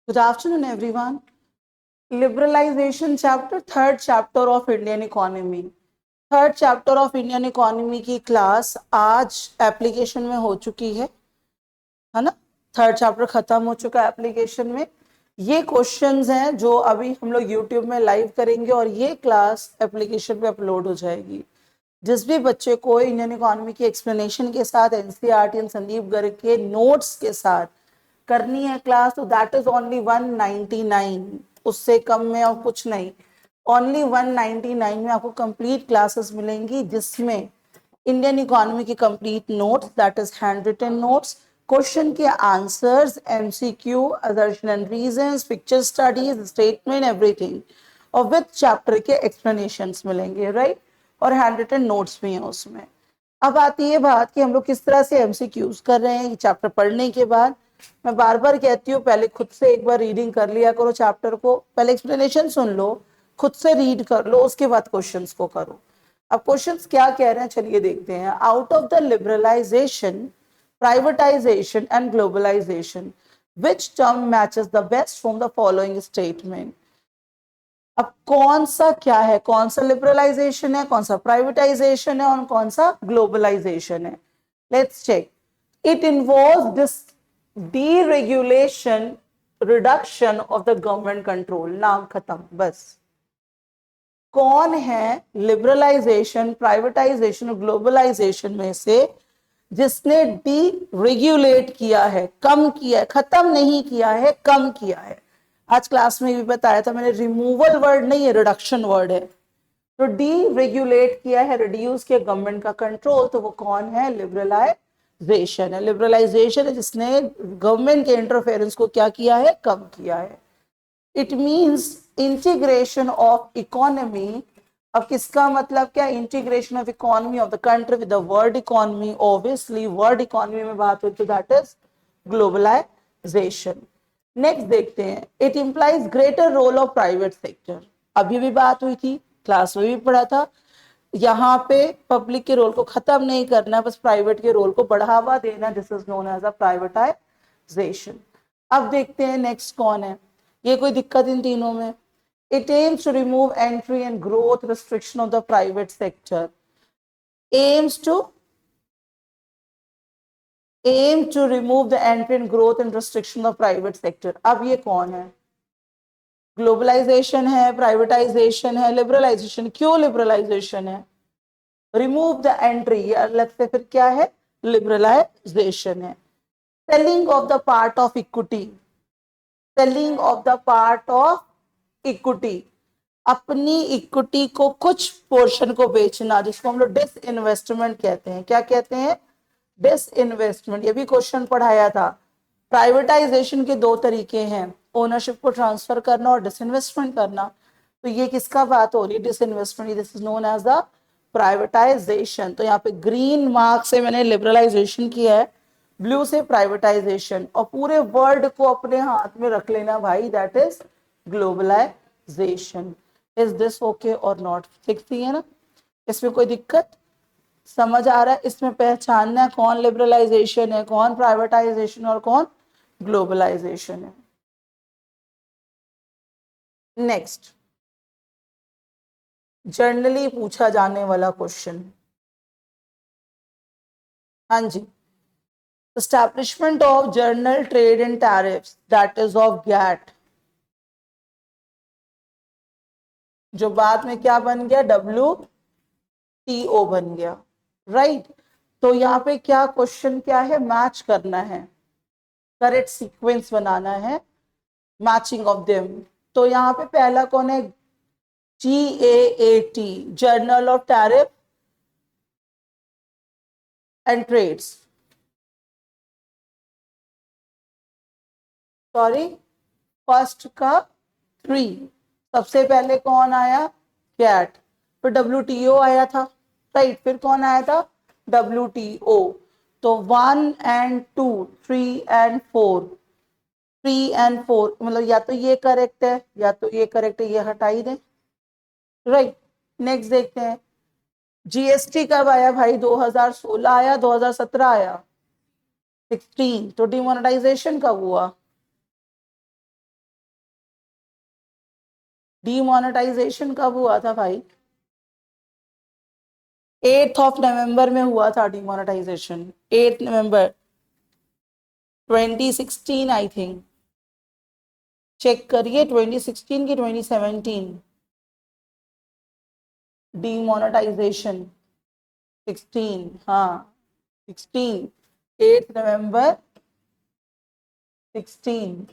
Good afternoon, everyone. Liberalization chapter, third chapter of Indian economy. Third chapter of Indian economy की class आज application में हो चुकी है ना। थर्ड चैप्टर खत्म हो चुका है एप्लीकेशन में। ये क्वेश्चंस हैं जो अभी हम लोग यूट्यूब में लाइव करेंगे और ये क्लास एप्लीकेशन पे अपलोड हो जाएगी। जिस भी बच्चे को इंडियन इकोनॉमी की एक्सप्लेनेशन के साथ एनसीईआरटी एंड संदीप गर्ग के नोट्स के साथ करनी है क्लास, तो दैट इज ओनली 199, उससे कम में और कुछ नहीं। ओनली 199 में आपको कंप्लीट क्लासेस मिलेंगी, जिसमें इंडियन इकोनॉमी की complete notes, that is hand written notes, question के answers, MCQ, assertion and reasons, picture studies, statement, everything, और विद चैप्टर के एक्सप्लेनेशंस मिलेंगे, राइट। और हैंड रिटन नोट्स भी हैं उसमें। अब आती है बात कि हम लोग किस तरह से एमसीक्यूज कर रहे हैं चैप्टर पढ़ने के बाद। मैं बार बार कहती हूँ, पहले खुद से एक बार रीडिंग कर लिया करो चैप्टर को, पहले एक्सप्लेनेशन सुन लो, खुद से रीड कर लो, उसके बाद क्वेश्चंस को करो। अब क्वेश्चंस क्या कह रहे हैं चलिए देखते हैं। Out of the liberalisation, privatisation and globalisation, which term matches the best from the following statement. अब कौन सा क्या है, कौन सा लिबरलाइजेशन है, कौन सा प्राइवेटाइजेशन है और कौन सा ग्लोबलाइजेशन है। Let's check. It involves this deregulation, reduction of the government control. नाम खत्म, बस। कौन है लिबरलाइजेशन, प्राइवेटाइजेशन और ग्लोबलाइजेशन में से जिसने डी रेगुलेट किया है, कम किया है, खत्म नहीं किया है, कम किया है। आज क्लास में भी बताया था मैंने, रिमूवल वर्ड नहीं है, रिडक्शन वर्ड है। तो डी रेगुलेट किया है, रिड्यूस किया गवर्नमेंट का कंट्रोल, तो वो कौन है, लिबरलाइजेशन है। लिबरलाइजेशन है जिसने गवर्नमेंट के इंटरफेरेंस को क्या किया है, कम किया है। It means integration of economy. अब किसका मतलब क्या, integration of economy of the country with the world economy. Obviously world economy में बात होती है, दैट इज ग्लोबलाइजेशन। नेक्स्ट देखते हैं। It implies greater role of private sector. अभी भी बात हुई थी, क्लास में भी पढ़ा था। यहाँ पे पब्लिक के रोल को खत्म नहीं करना, बस प्राइवेट के रोल को बढ़ावा देना। This is known as a privatisation. अब देखते हैं नेक्स्ट कौन है। ये कोई दिक्कत इन तीनों में। It aims to remove entry and growth restriction of the private sector. Aims to remove the entry and growth and restriction of private sector. अब ये कौन है, ग्लोबलाइजेशन है, प्राइवेटाइजेशन है, लिबरलाइजेशन। क्यों लिबरलाइजेशन है, रिमूव द एंट्री, ये अलग से फिर क्या है, लिबरलाइजेशन है। Selling of the part of equity, selling of the part of equity, अपनी इक्विटी को कुछ पोर्शन को बेचना, जिसको हम लोग डिस इन्वेस्टमेंट कहते हैं। क्या कहते हैं, डिस इन्वेस्टमेंट। ये भी क्वेश्चन पढ़ाया था। प्राइवेटाइजेशन के दो तरीके हैं, ओनरशिप को ट्रांसफर करना और डिसइन्वेस्टमेंट करना। तो ये किसका बात हो रही है, disinvestment. This is known as the privatisation. तो यहाँ पे ग्रीन मार्क से मैंने लिबरलाइजेशन किया है, ब्लू से प्राइवेटाइजेशन, और पूरे वर्ल्ड को अपने हाथ में रख लेना भाई, that is globalisation. Is this okay और नॉट, दिखती है ना, इसमें कोई दिक्कत, समझ आ रहा है। इसमें पहचानना है कौन लिबरलाइजेशन है, कौन प्राइवेटाइजेशन और कौन ग्लोबलाइजेशन है। नेक्स्ट, जनरली पूछा जाने वाला क्वेश्चन। हाँ जी। Establishment of general trade and tariffs, that is of GATT, जो बाद में क्या बन गया, WTO बन गया, राइट। तो यहाँ पे क्या क्वेश्चन क्या है, मैच करना है, करेक्ट सीक्वेंस बनाना है, मैचिंग ऑफ देम। तो यहाँ पे पहला कौन है, GAAT, general of tariff and trades, sorry, first का 3। सबसे पहले कौन आया, कैट, फिर WTO आया था, राइट, फिर कौन आया था, WTO। तो 1 and 2, 3 and 4, 3 and 4 मतलब या तो ये करेक्ट है या तो ये करेक्ट है, ये हटा ही दें, राइट। नेक्स्ट देखते हैं, GST कब आया भाई, 2016 आया, 2017 आया, 16। तो डिमोनेटाइजेशन कब हुआ, डीमोनेटाइजेशन कब हुआ था भाई? 8 ऑफ नवंबर में हुआ था डीमोनेटाइजेशन, 8 नवंबर 2016 आई थिंक। चेक करिए 2016 की 2017। डीमोनेटाइजेशन 16, हाँ 16, 8 नवंबर 16।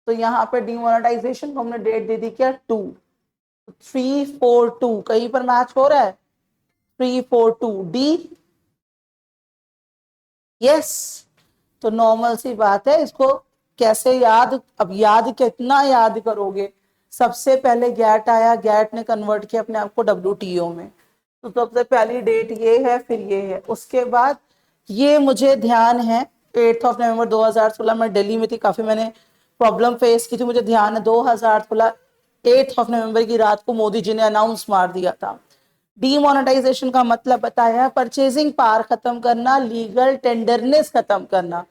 तो यहाँ पे डीमोनेटाइजेशन को हमने डेट दे दी क्या? 2, 342 कहीं पर मैच हो रहा है? 342 डी। यस। तो नॉर्मल सी बात है, इसको कैसे याद, अब याद कितना याद करोगे? सबसे पहले गैट आया, गैट ने कन्वर्ट किया अपने आप को डब्ल्यूटीओ में, तो सबसे पहली डेट ये है, फिर ये है। उसके बाद ये मुझे ध्यान है 8 ऑफ नवंबर 2016 में दिल्ली में थी, काफी मैंने प्रॉब्लम फेस की थी, मुझे ध्यान है 2016 8 ऑफ नवंबर की रात को मोदी जी ने अनाउंस मार दिया था। डीमोनेटाइजेशन का मतलब बताया, परचेजिंग पावर खत्म करना, लीगल टेंडरनेस खत्म करना।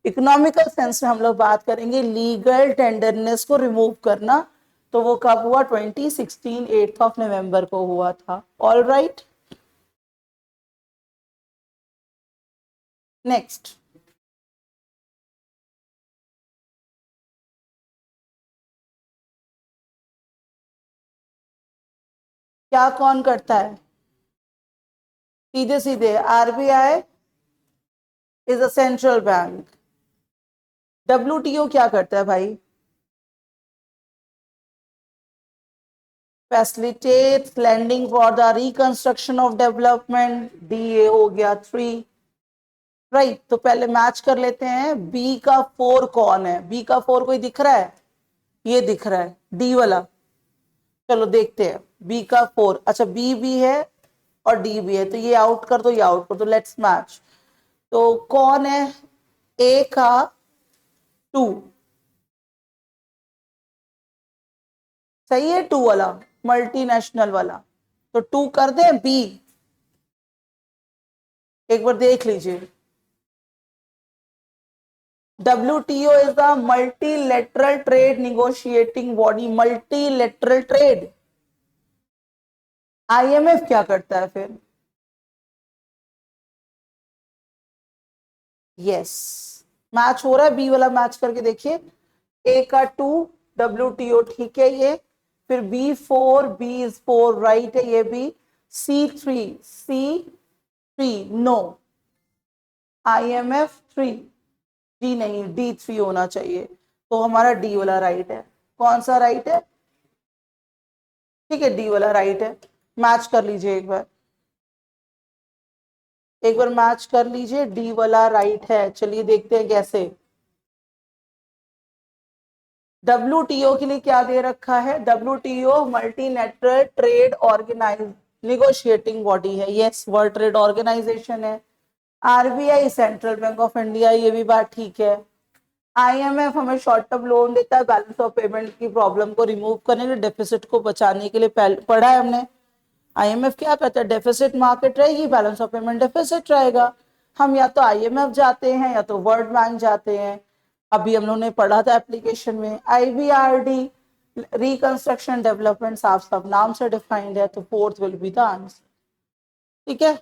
इकोनॉमिकल सेंस में हम लोग बात करेंगे, लीगल टेंडरनेस को रिमूव करना। तो वो कब हुआ? 2016 8 ऑफ नवंबर को हुआ था। All right, next. क्या कौन करता है? सीधे सीधे RBI is a central bank. WTO क्या करता है भाई? Facilitate lending for the reconstruction of development, डीए हो गया 3। राइट, तो पहले मैच कर लेते हैं, बी का 4 कौन है? बी का 4 कोई दिख रहा है? ये दिख रहा है डी वाला। चलो देखते हैं, बी का 4, अच्छा बी भी है और डी भी है, तो ये आउट कर दो, ये आउट कर दो, लेट्स मैच। तो कौन है? ए का 2, सही है 2 वाला, मल्टीनेशनल वाला। तो 2 कर दे बी, एक बार देख लीजिए। WTO is the multilateral trade negotiating body, multilateral trade। IMF क्या करता है फिर? यस, मैच हो रहा है, बी वाला मैच करके देखिए। ए का 2, WTO ठीक है ये, फिर B4, बी इज 4 राइट है ये भी, C3, C3 no, IMF 3, D नहीं, D3 होना चाहिए, तो हमारा डी वाला राइट है। कौन सा राइट है? ठीक है, डी वाला राइट है। मैच कर लीजिए एक बार, एक बार मैच कर लीजिए, डी वाला राइट है। चलिए देखते हैं कैसे। WTO के लिए क्या दे रखा है? WTO multinational trade organise negotiating body है, यस वर्ल्ड ट्रेड ऑर्गेनाइजेशन है। RBI central bank of India, ये भी बात ठीक है। IMF हमें शॉर्ट टर्म लोन देता है बैलेंस ऑफ पेमेंट की प्रॉब्लम को रिमूव करने के लिए, डेफिसिट को बचाने के लिए, पढ़ा है हमने। IMF क्या कहता है? डेफिसिट मार्केट रहेगी, बैलेंस ऑफ पेमेंट डेफिसिट रहेगा। हम या तो IMF जाते हैं या तो वर्ल्ड बैंक जाते हैं। अभी हम लोगों ने पढ़ा था एप्लीकेशन में, IBRD रिकंस्ट्रक्शन डेवलपमेंट, साफ साफ नाम से डिफाइंड है, तो fourth will be the answer. ठीक है,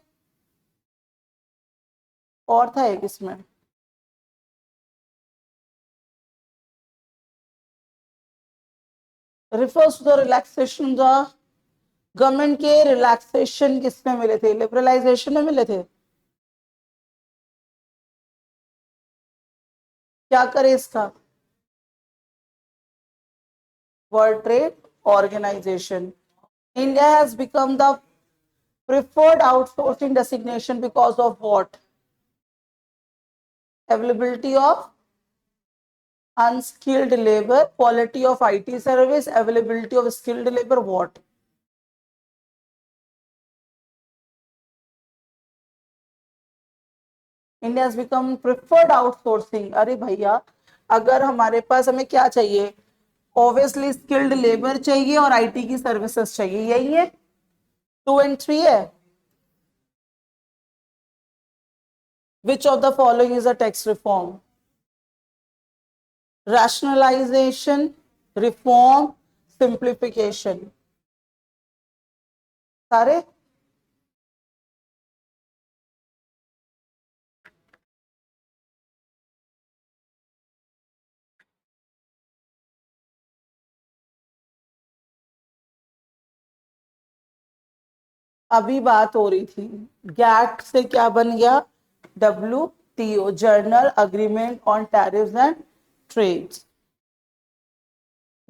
और था एक इसमें, refers to the relaxation the government के रिलैक्सेशन किसमें मिले थे? लिबरलाइजेशन में मिले थे। क्या करे इसका? World trade organisation. India has become the preferred outsourcing designation because of what? Availability of unskilled labor, quality of IT service, availability of skilled labor, what? India has become preferred outsourcing। अरे भैया, अगर हमारे पास, हमें क्या चाहिए? Obviously skilled labour चाहिए और IT की सर्विसेज चाहिए, यही है। 2 and 3 है। विच of the following is a tax reform? rationalization, reform, simplification, सारे अभी बात हो रही थी। गैट से क्या बन गया? WTO, general agreement on tariffs and trades.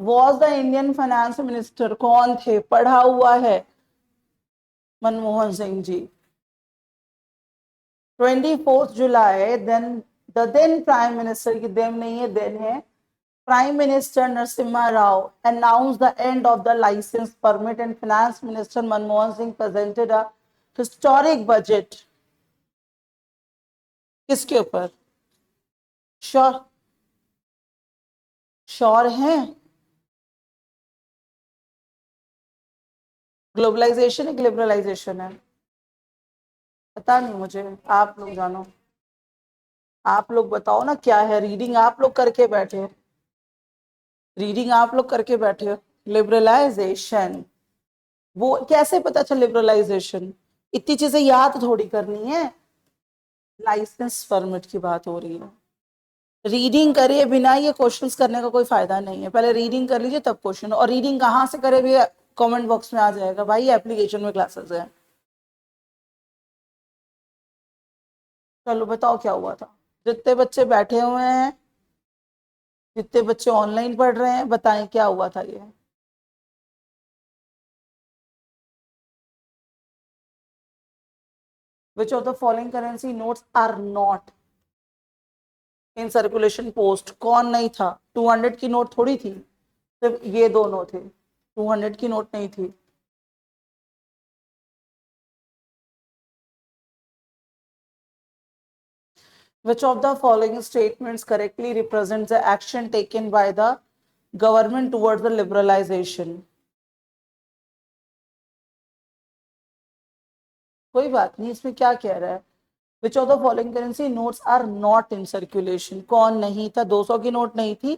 Was the Indian finance minister, कौन थे? पढ़ा हुआ है, मनमोहन सिंह जी। 24 जुलाई, then the then prime minister, की देन नहीं है, देन है, Prime Minister Narasimha Rao announced the end of the license permit and Finance Minister Manmohan Singh presented a historic budget. किसके ऊपर? श्योर, श्योर हैं? ग्लोबलाइजेशन है, लिबरलाइजेशन है? पता नहीं मुझे, आप लोग जानो, आप लोग बताओ ना क्या है। रीडिंग आप लोग करके बैठे हो, रीडिंग आप लोग करके बैठे हो। लिबरलाइजेशन, वो कैसे पता चल? लिबरलाइजेशन इतनी चीजें याद थोड़ी करनी है। लाइसेंस परमिट की बात हो रही है। रीडिंग करिए, बिना ये क्वेश्चंस करने का कोई फायदा नहीं है। पहले रीडिंग कर लीजिए तब क्वेश्चन। और रीडिंग कहाँ से करे भी, कमेंट बॉक्स में आ जाएगा भाई, एप्लीकेशन में क्लासेस है। चलो बताओ क्या हुआ था। जितने बच्चे बैठे हुए हैं, जितने बच्चे ऑनलाइन पढ़ रहे हैं, बताएं क्या हुआ था ये। Which of the following currency notes are not in circulation post? कौन नहीं था? 200 की नोट थोड़ी थी, सिर्फ ये दोनों थे, 200 की नोट नहीं थी। Which of the following statements correctly represents the action taken by the government towards the liberalization? कोई बात नहीं, इसमें क्या कह रहा है? Which of the following currency notes are not in circulation? कौन नहीं था? 200 की नोट नहीं थी,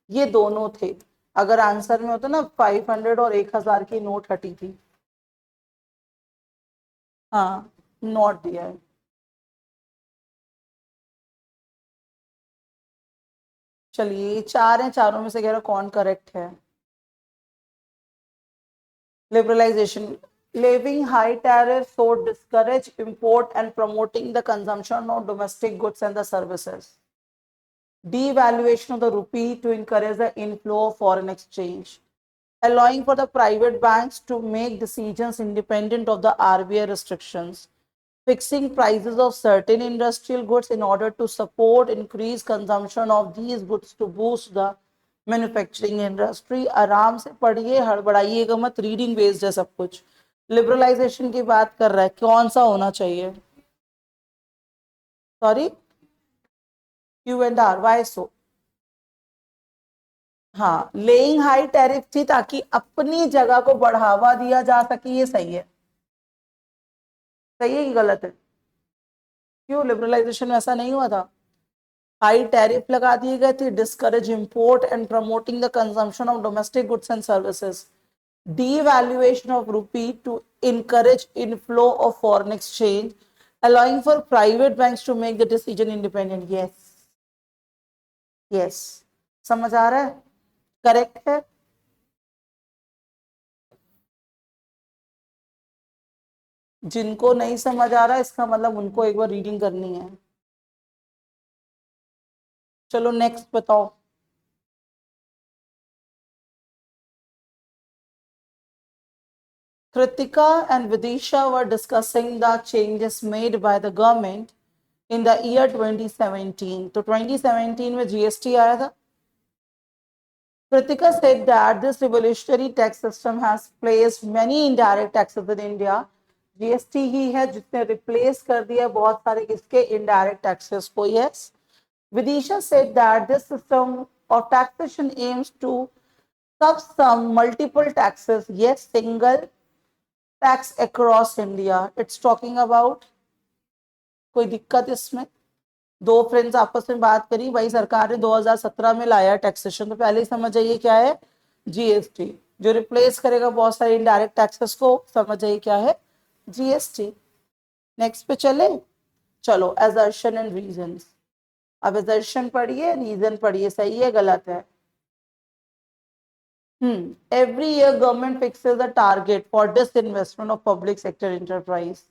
ये दोनों थे। अगर आंसर में होता ना 500 और 1000 की नोट हटी थी। हाँ, नोट दिया है। चलिए, चार हैं, चारों में से कह रहा कौन करेक्ट है? Liberalization. Levying high tariffs so discourage import and promoting the consumption of domestic goods and the services. Devaluation of the rupee to encourage the inflow of foreign exchange. Allowing for the private banks to make decisions independent of the RBI restrictions. Fixing prices of certain industrial goods in order to support increased consumption of these goods to boost the manufacturing industry. आराम से पढ़िए, हड़बड़ाइएगा मत, reading based है सब कुछ। Liberalisation की बात कर रहा है, कौन सा होना चाहिए? सॉरी, Q&R, वाई सो? हाँ, लेइंग हाई टैरिफ थी ताकि अपनी जगह को बढ़ावा दिया जा सके, ये सही है। सही है कि गलत है? क्यों, लिबरलाइजेशन में ऐसा नहीं हुआ था? हाई टैरिफ लगा दिए गए थे, discourage import and promoting the consumption of domestic goods and services. Devaluation of rupee to encourage inflow of foreign exchange, allowing for private banks to make the decision independent. Yes, yes, समझ आ रहा है? Correct है। जिनको नहीं समझ आ रहा है, इसका मतलब उनको एक बार रीडिंग करनी है। चलो नेक्स्ट बताओ। Kritika and Vidisha were discussing the changes made by the government in the year 2017. तो 2017 में GST आया था। Kritika said that this revolutionary tax system has placed many indirect taxes in India. GST ही है जिसने replace कर दिया बहुत सारे किसके, इनडायरेक्ट टैक्सेस को। Yes, Vidisha said that this system of taxation aims to subsum multiple taxes, yes, single tax across India. It's talking about, कोई दिक्कत इसमें? दो फ्रेंड्स आपस में बात करी, भाई सरकार ने 2017 में लाया टैक्सेशन, तो पहले ही समझ जाइए क्या है, जीएसटी, जो रिप्लेस करेगा बहुत सारे इनडायरेक्ट टैक्सेस को, समझ आइए क्या है, जीएसटी। नेक्स्ट पे चले, चलो असर्शन एंड रीजंस। अब असर्शन पढ़िए, रीजन पढ़िए, सही है गलत है। Every year government fixes a target for disinvestment of public sector enterprise.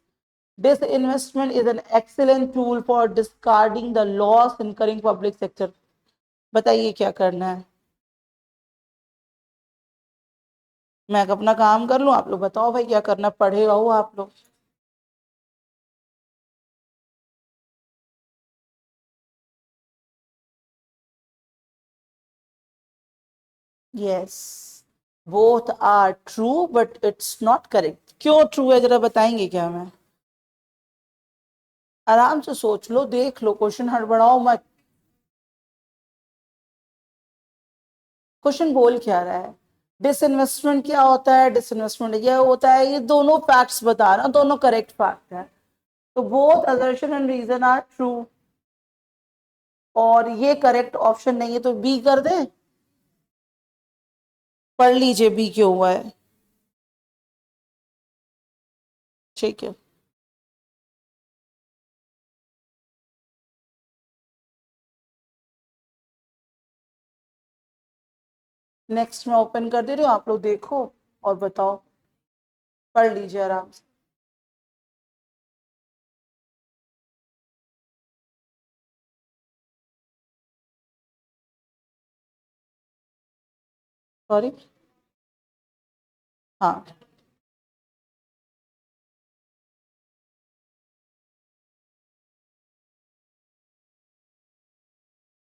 Disinvestment is an excellent tool for discarding the loss incurring public sector. बताइए क्या करना है, मैं अपना काम कर लूं, आप लोग बताओ भाई क्या करना, पढ़े हो आप लोग। Yes, both are true but it's not correct. क्यों ट्रू है जरा बताएंगे क्या? मैं आराम से सोच लो, देख लो, क्वेश्चन हड़बड़ाओ मत। क्वेश्चन बोल क्या रहा है, डिसइन्वेस्टमेंट क्या होता है, डिसइन्वेस्टमेंट ये होता है, ये दोनों फैक्ट्स बता रहा, दोनों करेक्ट फैक्ट है। तो both assertion and reason are true, और ये करेक्ट ऑप्शन नहीं है, तो बी कर दे। पढ़ लीजिए बी क्यों हुआ है, ठीक है। नेक्स्ट मैं ओपन कर दे रही हूँ, आप लोग देखो और बताओ, पढ़ लीजिए आराम से। सॉरी, हाँ,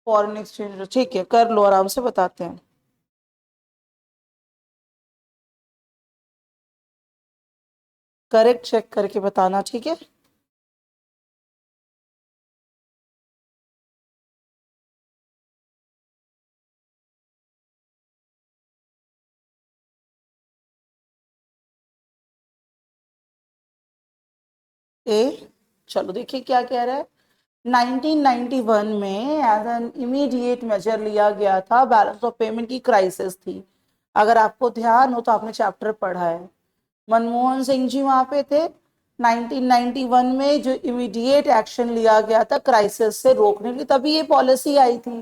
फॉरेन एक्सचेंज, ठीक है, कर लो आराम से, बताते हैं। करेक्ट चेक करके बताना, ठीक है। ए, चलो देखिए क्या कह रहा है। 1991 में एज एन इमीडिएट मेजर लिया गया था, बैलेंस ऑफ पेमेंट की क्राइसिस थी। अगर आपको ध्यान हो तो आपने चैप्टर पढ़ा है, मनमोहन सिंह जी वहां पे थे। 1991 में जो इमीडिएट एक्शन लिया गया था क्राइसिस से रोकने के लिए, तभी ये पॉलिसी आई थी,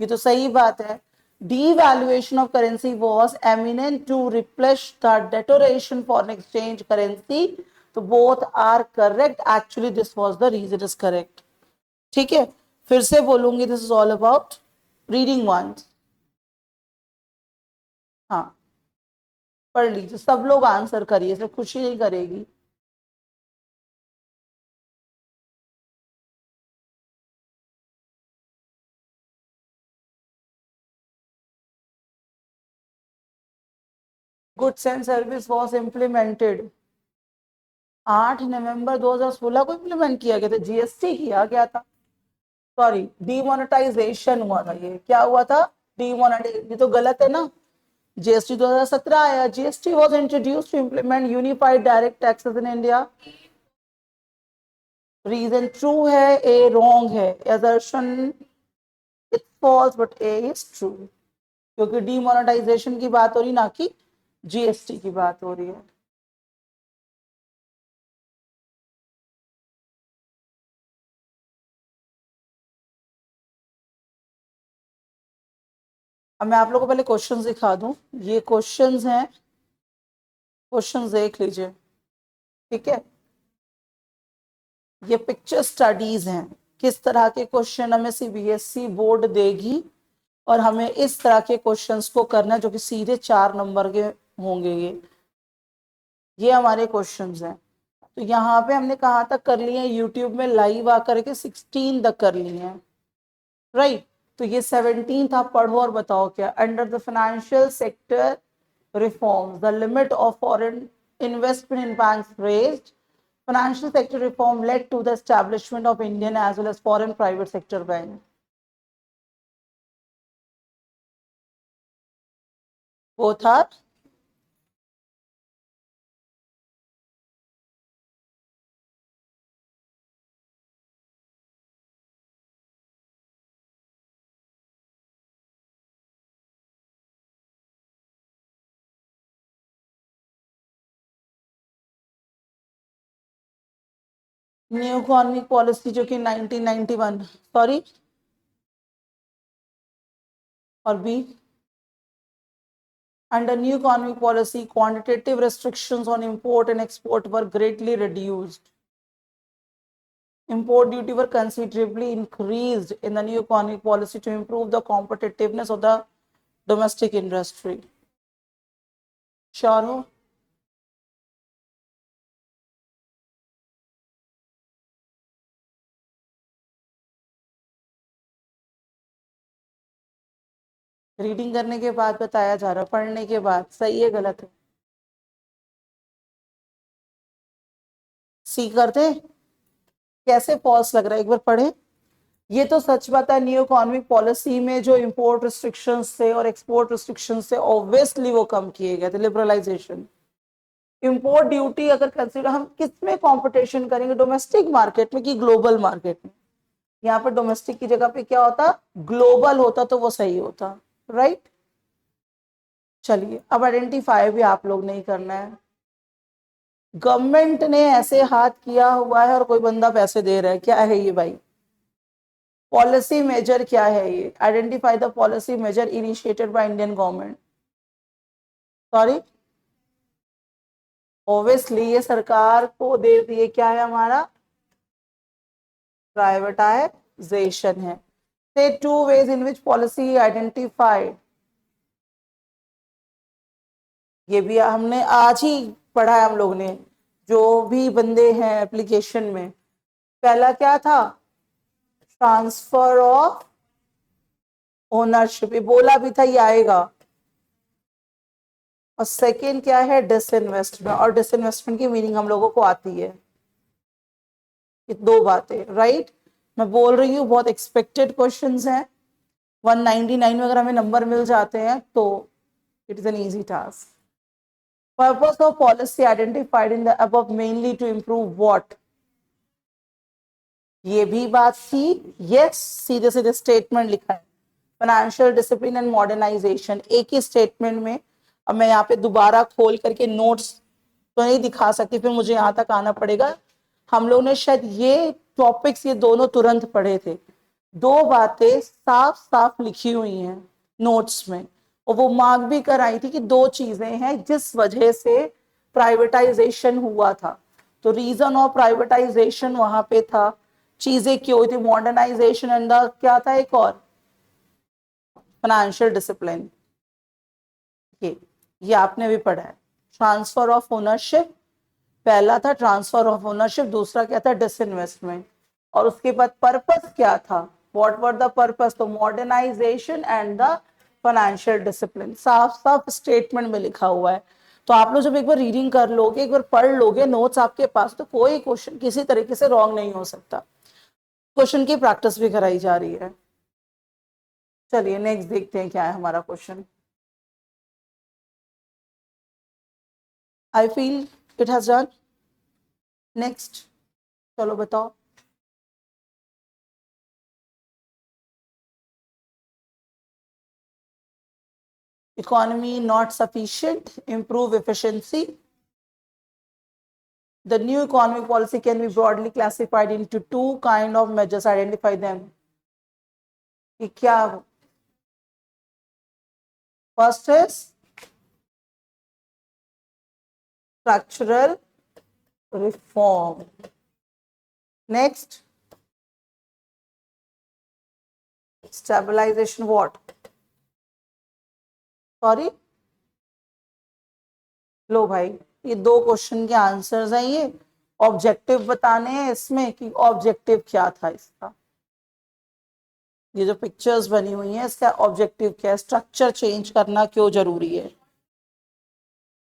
ये तो सही बात है। devaluation of currency was eminent to replenish the deterioration foreign exchange currency, तो both are correct, actually this was the reason is correct, ठीक है। फिर से बोलूंगी, this is all about reading one. हाँ, पढ़ लीजिए, सब लोग आंसर करिए, सिर्फ खुशी नहीं करेगी। Goods and service was implemented 8 नवंबर 2016 को इम्प्लीमेंट किया गया था, जीएसटी किया गया था। सॉरी, डीमोनेटाइजेशन हुआ था, ये क्या हुआ था, डीमोनेटाइज, ये तो गलत है ना। जीएसटी 2017 आया, GST was introduced to implement unified direct taxes in India. Reason true है, ए रॉन्ग है, assertion it false but A is true, क्योंकि डीमोनेटाइजेशन की बात हो रही, ना कि जीएसटी की बात हो रही है। अब मैं आप लोगों को पहले क्वेश्चंस दिखा दूं, ये क्वेश्चंस हैं, क्वेश्चंस देख लीजिए, ठीक है। ये पिक्चर स्टडीज हैं, किस तरह के क्वेश्चन हमें सीबीएसई बोर्ड देगी, और हमें इस तरह के क्वेश्चंस को करना है, जो कि सीधे 4 नंबर के होंगे। ये हमारे क्वेश्चंस हैं। तो यहाँ पे हमने कहाँ तक कर लिए हैं, यूट्यूब में लाइव आकर के 16 तक कर लिए हैं, राइट। तो ये 17 आप पढ़ो और बताओ क्या, under the financial sector reforms the limit of foreign investment in banks raised, financial sector reform led to the establishment of Indian as well as foreign private sector banks, both are new economic policy जो कि 1991, sorry, और B, under new economic policy quantitative restrictions on import and export were greatly reduced. Import duty were considerably increased in the new economic policy to improve the competitiveness of the domestic industry. Sure हो? Reading करने के बाद बताया जा रहा, पढ़ने के बाद, सही है गलत है? सी करते? कैसे पॉज लग रहा है, एक बार पढ़े। ये तो सच बात है, न्यू इकोनॉमिक पॉलिसी में जो इंपोर्ट रिस्ट्रिक्शंस थे और एक्सपोर्ट रिस्ट्रिक्शंस थे ऑब्वियसली वो कम किए गए थे, लिबरलाइजेशन। इंपोर्ट ड्यूटी अगर कंसीडर, हम किस में कंपटीशन करेंगे, डोमेस्टिक मार्केट में कि ग्लोबल मार्केट में? यहाँ पर डोमेस्टिक की जगह पे क्या होता, ग्लोबल होता तो वो सही होता, राइट। चलिए अब आइडेंटिफाई भी आप लोग नहीं करना है। गवर्नमेंट ने ऐसे हाथ किया हुआ है और कोई बंदा पैसे दे रहा है, क्या है ये भाई? पॉलिसी मेजर क्या है ये? Identify the policy measure initiated by Indian government. Sorry, obviously ये सरकार को दे दिए, क्या है हमारा? प्राइवेटाइजेशन है। से two ways in which policy identified, ये भी हमने आज ही पढ़ा है हम लोग ने, जो भी बंदे हैं एप्लीकेशन में। पहला क्या था? ट्रांसफर ऑफ ओनरशिप, ये बोला भी था ये आएगा। और सेकेंड क्या है? डिसइन्वेस्टमेंट, और डिसइन्वेस्टमेंट की मीनिंग हम लोगों को आती है। ये दो बातें, राइट। मैं बोल रही हूँ बहुत एक्सपेक्टेड क्वेश्चंस हैं, 199 में अगर हमें नंबर मिल जाते हैं तो it is an easy task. Purpose of policy identified in the above mainly to improve what, ये भी बात थी। यस, सीधे सीधे स्टेटमेंट लिखा है, फाइनेंशियल डिसिप्लिन एंड मॉडर्नाइजेशन, एक ही स्टेटमेंट में। अब मैं यहाँ पे दोबारा खोल करके नोट्स तो नहीं दिखा सकती, फिर मुझे यहाँ तक आना पड़ेगा। हम लोग ने शायद ये टॉपिक्स ये दोनों तुरंत पढ़े थे। दो बातें साफ साफ लिखी हुई हैं नोट्स में, और वो मार्क भी कराई थी कि दो चीजें हैं जिस वजह से प्राइवेटाइजेशन हुआ था। तो रीजन ऑफ प्राइवेटाइजेशन वहां पे था, चीजें क्यों हुई थी, मॉडर्नाइजेशन एंड क्या था एक और, फाइनेंशियल डिसिप्लिन। ये आपने भी पढ़ा है। ट्रांसफर ऑफ ओनरशिप, पहला था ट्रांसफर ऑफ ओनरशिप, दूसरा क्या था? डिसइन्वेस्टमेंट। और उसके बाद पर्पस क्या था? What were the purpose? तो modernisation and the financial discipline, साफ साफ स्टेटमेंट में लिखा हुआ है। तो आप लोग जब एक बार रीडिंग कर लोगे, एक बार पढ़ लोगे, नोट्स आपके पास, तो कोई क्वेश्चन किसी तरीके से रॉन्ग नहीं हो सकता। क्वेश्चन की प्रैक्टिस भी कराई जा रही है। चलिए नेक्स्ट देखते हैं क्या है हमारा question. I feel it has done. Next, चलो बताओ। Economy not sufficient, improve efficiency. The new economic policy can be broadly classified into two kind of measures. Identify them. क्या? First is structural reform. Next, stabilization what? Sorry, लो भाई, ये दो question के answers हैं। ये objective बताने हैं इसमें कि ऑब्जेक्टिव क्या था इसका। ये जो पिक्चर्स बनी हुई हैं इसका ऑब्जेक्टिव क्या है, स्ट्रक्चर चेंज करना क्यों जरूरी है,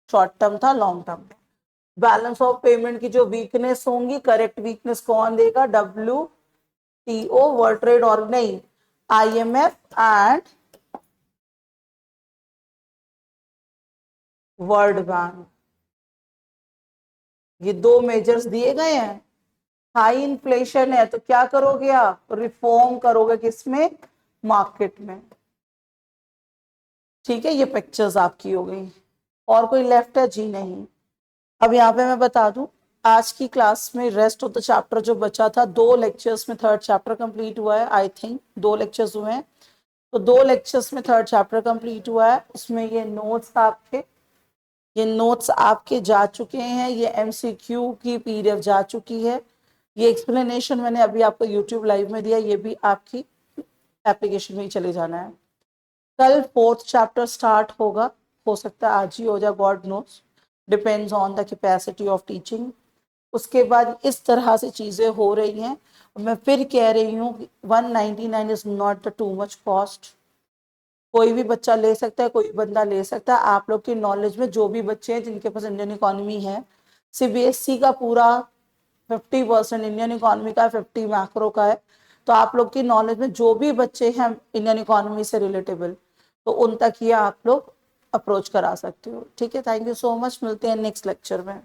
शॉर्ट टर्म था लॉन्ग टर्म था। बैलेंस ऑफ पेमेंट की जो वीकनेस होंगी, करेक्ट वीकनेस कौन देगा? WTO, वर्ल्ड ट्रेड और नहीं, IMF एंड वर्ल्ड बैंक। ये दो मेजर्स दिए गए हैं। हाई इन्फ्लेशन है तो क्या करोगे आप? रिफॉर्म करोगे किसमें? मार्केट में। ठीक है, ये पिक्चर्स आपकी हो गई। और कोई लेफ्ट है जी? नहीं। अब यहाँ पे मैं बता दूं, आज की क्लास में रेस्ट ऑफ द चैप्टर जो बचा था, 2 लेक्चर्स में थर्ड चैप्टर कंप्लीट हुआ है। आई थिंक 2 लेक्चर्स हुए हैं, तो 2 लेक्चर्स में थर्ड चैप्टर कंप्लीट हुआ है। उसमें ये नोट्स आपके जा चुके हैं, ये MCQ की PDF जा चुकी है, ये एक्सप्लेनेशन मैंने अभी आपको यूट्यूब लाइव में दिया, ये भी आपकी एप्लीकेशन में ही चले जाना है। कल 4th चैप्टर स्टार्ट होगा, हो सकता है आज ही हो जाए, God knows, depends on the capacity of teaching. उसके बाद इस तरह से चीज़ें हो रही हैं। मैं फिर कह रही हूँ 199 is not the too much cost. कोई भी बच्चा ले सकता है, कोई बंदा ले सकता है। आप लोग की नॉलेज में जो भी बच्चे हैं जिनके पास इंडियन इकोनॉमी है, CBSE का पूरा 50% इंडियन इकोनॉमी का है, 50 मैक्रो का है। तो आप लोग की नॉलेज में जो भी बच्चे हैं इंडियन इकोनॉमी से रिलेटेबल, तो उन तक ये आप लोग अप्रोच करा सकते हो। ठीक है, थैंक यू सो मच, मिलते हैं नेक्स्ट लेक्चर में।